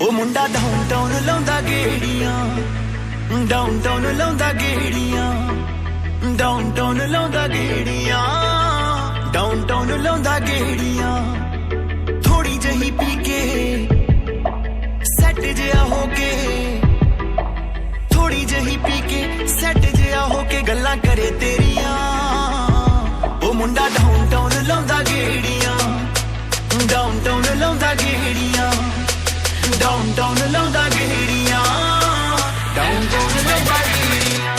ਉਹ ਮੁੰਡਾ ਡਾਊਨਟਾਊਨ ਲਾਉਂਦਾ ਗੇੜੀਆਂ, ਡਾਊਨਟਾਊਨ ਲਾਉਂਦਾ ਗੇੜੀਆਂ, ਡਾਊਨਟਾਊਨ ਲਾਉਂਦਾ ਗੇੜੀਆਂ, ਡਾਊਨਟਾਊਨ ਲਾਉਂਦਾ ਗੇੜੀਆਂ। ਥੋੜੀ ਜਿਹੀ ਪੀ ਕੇ ਸੈੱਟ ਜਿਹਾ ਹੋ ਕੇ, ਥੋੜੀ ਜਿਹੀ ਪੀ ਕੇ ਸੈੱਟ ਜਿਹਾ ਹੋ ਕੇ ਗੱਲਾਂ ਕਰੇ ਤੇਰੀਆਂ। ਉਹ ਮੁੰਡਾ ਡਾਊਨਟਾਊਨ ਲਾਉਂਦਾ ਗੇੜੀਆਂ, ਡਾਊਨਟਾਊਨ ਲਾਉਂਦਾ ਗੇੜੀਆਂ, ਡਾਊਨਟਾਊਨ ਲਾਉਂਦਾ ਗੇੜੀਆਂ, ਡਾਊਨਟਾਊਨ ਲਾਉਂਦਾ ਗੇੜੀਆਂ।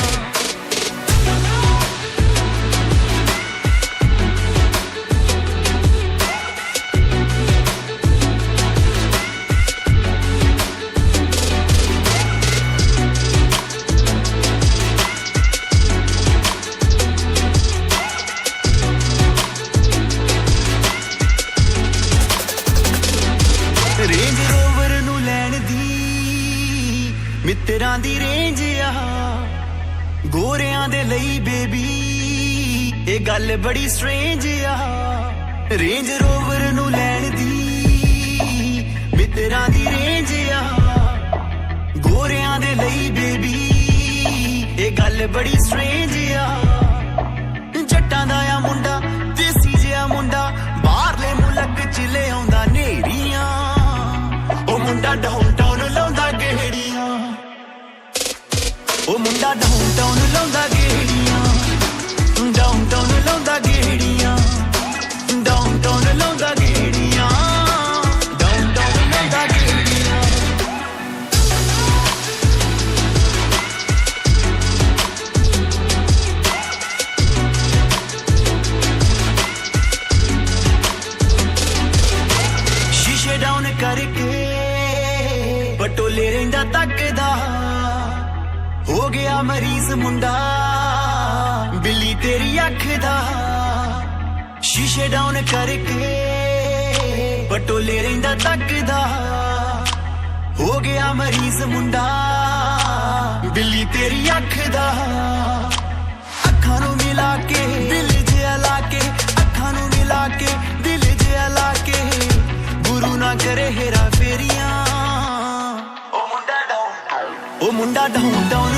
ਰੇਂਜ ਰੋਵਰ ਨੂੰ ਲੈਣ ਦੀ ਮਿੱਤਰਾਂ ਦੀ ਰੇਂਜ ਆ, ਗੋਰਿਆਂ ਦੇ ਲਈ ਬੇਬੀ ਇਹ ਗੱਲ ਬੜੀ ਸਟ੍ਰੇਂਜ ਆ। ਰੇਂਜ ਰੋਵਰ ਨੂੰ ਲੈਣ ਦੀ ਮਿੱਤਰਾਂ ਦੀ ਰੇਂਜ ਆ, ਗੋਰਿਆਂ ਦੇ ਲਈ ਬੇਬੀ ਇਹ ਗੱਲ ਬੜੀ ਸਟ੍ਰੇਂਜ ਆ। ਜੱਟਾਂ ਦਾ ਆ ਮੁੰਡਾ, ਦੇਸੀ ਜਿਹਾ ਮੁੰਡਾ, ਬਾਹਰਲੇ ਮੁਲਕ ਚ ਲੈ ਆਉਂਦਾ ਨੇਰੀਆਂ। ਉਹ ਮੁੰਡਾ ਡਾਊਨਟਾਊਨ ਲਾਉਂਦਾ ਗੇੜੀਆਂ, ਉਹ ਮੁੰਡਾ ਡਾਊਨਟਾਊਨ ਲਾਉਂਦਾ ਗੇੜੀਆਂ, ਡਾਊਨਟਾਊਨ ਲਾਉਂਦਾ ਗੇੜੀਆਂ, ਡਾਊਨਟਾਊਨ ਲਾਉਂਦਾ ਗੇੜੀਆਂ, ਡਾਊਨਟਾਊਨ ਲਾਉਂਦਾ ਗੇੜੀਆਂ। ਸ਼ੀਸ਼ੇ ਡਾਊਨ ਕਰਕੇ ਪਟੋਲੇ ਰਹਿੰਦਾ ਤੱਕਦਾ, ਹੋ ਗਿਆ ਮਰੀਜ਼ ਮੁੰਡਾ ਬਿੱਲੀ ਤੇਰੀ ਅੱਖ ਦਾ। ਸ਼ੀਸ਼ੇ ਡਾਊਨ ਕਰਕੇ ਪਟੋਲੇ ਰਹਿੰਦਾ ਤੱਕਦਾ, ਹੋ ਗਿਆ ਮਰੀਜ਼ ਮੁੰਡਾ ਬਿੱਲੀ ਤੇਰੀ ਅੱਖ ਦਾ। ਅੱਖਾਂ ਨੂੰ ਮਿਲਾ ਕੇ ਦਿਲ ਜਿਹਾ ਲਾ ਕੇ, ਅੱਖਾਂ ਨੂੰ ਮਿਲਾ ਕੇ ਦਿਲ ਜਿਹਾ ਲਾ ਕੇ, ਗੁਰੂ ਨਾ ਕਰੇ ਹੇਰਾ ਫੇਰੀਆਂ। ਉਹ ਮੁੰਡਾ ਡਾਊਨਟਾਊਨ